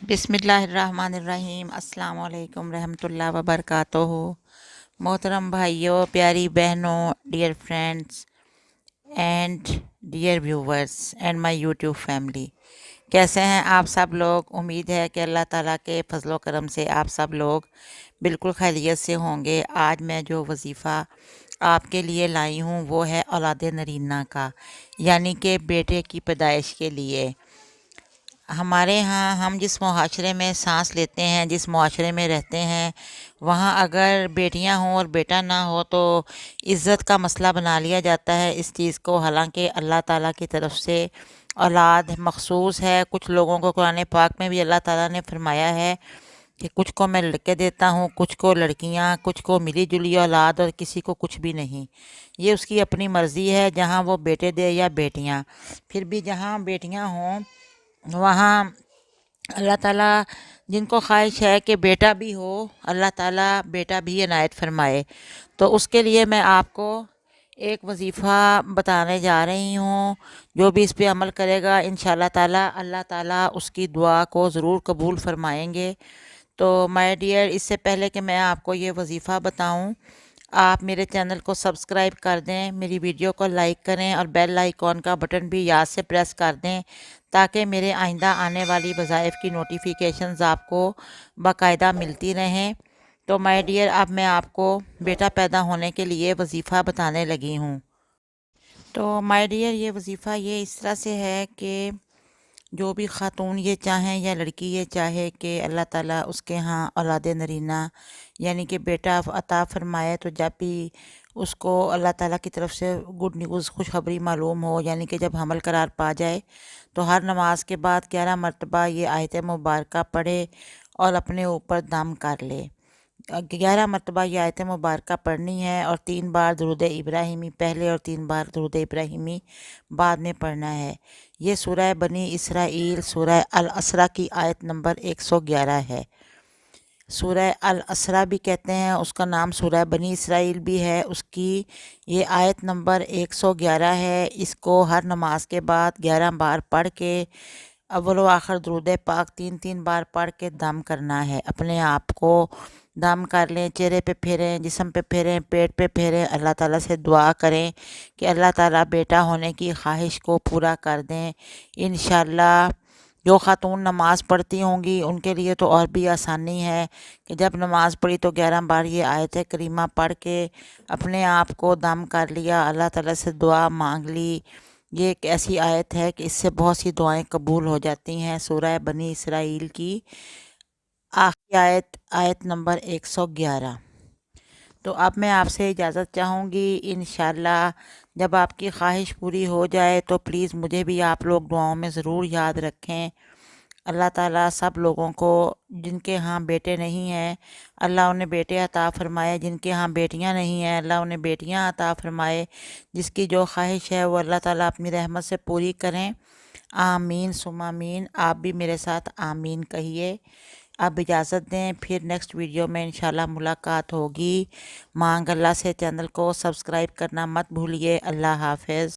बिस्मिल्लाहिर्रहमानिर्रहीम। अस्सलाम वालेकुम रहमतुल्लाह वबरकातुहू। मोहतरम भाइयों, प्यारी बहनों, dear friends and dear viewers and my YouTube family, कैसे हैं आप सब लोग। उम्मीद है कि अल्लाह ताला के फजलो करम से आप सब लोग बिल्कुल खैरियत से होंगे। आज मैं जो वजीफ़ा आपके लिए लाई हूँ वो है औलाद नरीना का, यानी कि बेटे की पैदाइश के लिए। हमारे यहाँ हम जिस मुआशरे में सांस लेते हैं, जिस मुआशरे में रहते हैं, वहाँ अगर बेटियाँ हों और बेटा ना हो तो इज़्ज़त का मसला बना लिया जाता है इस चीज़ को। हालांकि अल्लाह ताला की तरफ से औलाद मखसूस है। कुछ लोगों को कुरान पाक में भी अल्लाह ताला ने फरमाया है कि कुछ को मैं लड़के देता हूँ, कुछ को लड़कियाँ, कुछ को मिली जुली औलाद और किसी को कुछ भी नहीं। ये उसकी अपनी मर्ज़ी है, जहाँ वो बेटे दे या बेटियाँ। फिर भी जहाँ बेटियाँ हों वहाँ अल्लाह ताला जिनको ख्वाहिश है कि बेटा भी हो, अल्लाह ताला बेटा भी इनायत फरमाए। तो उसके लिए मैं आपको एक वजीफ़ा बताने जा रही हूँ। जो भी इस पे अमल करेगा इंशाल्लाह ताला अल्लाह ताला उसकी दुआ को ज़रूर कबूल फरमाएंगे। तो माय डियर, इससे पहले कि मैं आपको ये वजीफ़ा बताऊँ, आप मेरे चैनल को सब्सक्राइब कर दें, मेरी वीडियो को लाइक करें और बेल आइकॉन का बटन भी याद से प्रेस कर दें ताकि मेरे आइंदा आने वाली वज़ाइफ की नोटिफिकेशंस आपको बाकायदा मिलती रहें। तो माय डियर, अब मैं आपको बेटा पैदा होने के लिए वजीफ़ा बताने लगी हूँ। तो माय डियर, ये वजीफ़ा ये इस तरह से है कि जो भी ख़ातून ये चाहें या लड़की ये चाहे कि अल्लाह ताला उसके यहाँ औलाद नरीना यानी कि बेटा अता फ़रमाए, तो जब भी उसको अल्लाह ताला की तरफ से गुड न्यूज़ खुशखबरी मालूम हो, यानी कि जब हमल करार पा जाए, तो हर नमाज के बाद 11 मरतबा ये आयत मुबारका पढ़े और अपने ऊपर दम कर ले। 11 मरतबा ये आयत मुबारका पढ़नी है और 3 बार दुरूद इब्राहिमी पहले और 3 बार दुरूद इब्राहिमी बाद में पढ़ना है। ये सूरह बनी इसराइल सूरह अल असरा की आयत नंबर 111 है। सूरह अल असरा भी कहते हैं, उसका नाम सूरह बनी इसराइल भी है। उसकी ये आयत नंबर 111 है। इसको हर नमाज के बाद 11 बार पढ़ के अव्वल व आखिर दुरूद पाक 3-3 बार पढ़ के दम करना है। अपने आप को दम कर लें, चेहरे पे फेरें, जिस्म पे फेरें, पेट पे फेरें, अल्लाह ताला से दुआ करें कि अल्लाह ताला बेटा होने की ख्वाहिश को पूरा कर दें इंशाल्लाह। जो ख़ातून नमाज़ पढ़ती होंगी उनके लिए तो और भी आसानी है कि जब नमाज़ पढ़ी तो 11 बार ये आयत करीमा पढ़ के अपने आप को दम कर लिया, अल्लाह ताला से दुआ मांग ली। ये एक ऐसी आयत है कि इससे बहुत सी दुआएं कबूल हो जाती हैं। सूरह बनी इसराइल की आखिरी आयत, आयत नंबर 111। तो अब मैं आपसे इजाज़त चाहूँगी। इंशाल्लाह जब आपकी ख्वाहिश पूरी हो जाए तो प्लीज़ मुझे भी आप लोग दुआओं में ज़रूर याद रखें। अल्लाह ताला सब लोगों को, जिनके यहाँ बेटे नहीं हैं अल्लाह उन्हें बेटे अता फ़रमाए, जिनके यहाँ बेटियाँ नहीं हैं अल्लाह उन्हें बेटियाँ अता फ़रमाए। जिसकी जो ख्वाहिश है वो अल्लाह ताला अपनी रहमत से पूरी करें। आमीन सुम्मा आमीन। आप भी मेरे साथ आमीन कहिए। अब इजाज़त दें, फिर नेक्स्ट वीडियो में इंशाल्लाह मुलाकात होगी। मांग अल्लाह से चैनल को सब्सक्राइब करना मत भूलिए। अल्लाह हाफ़िज़।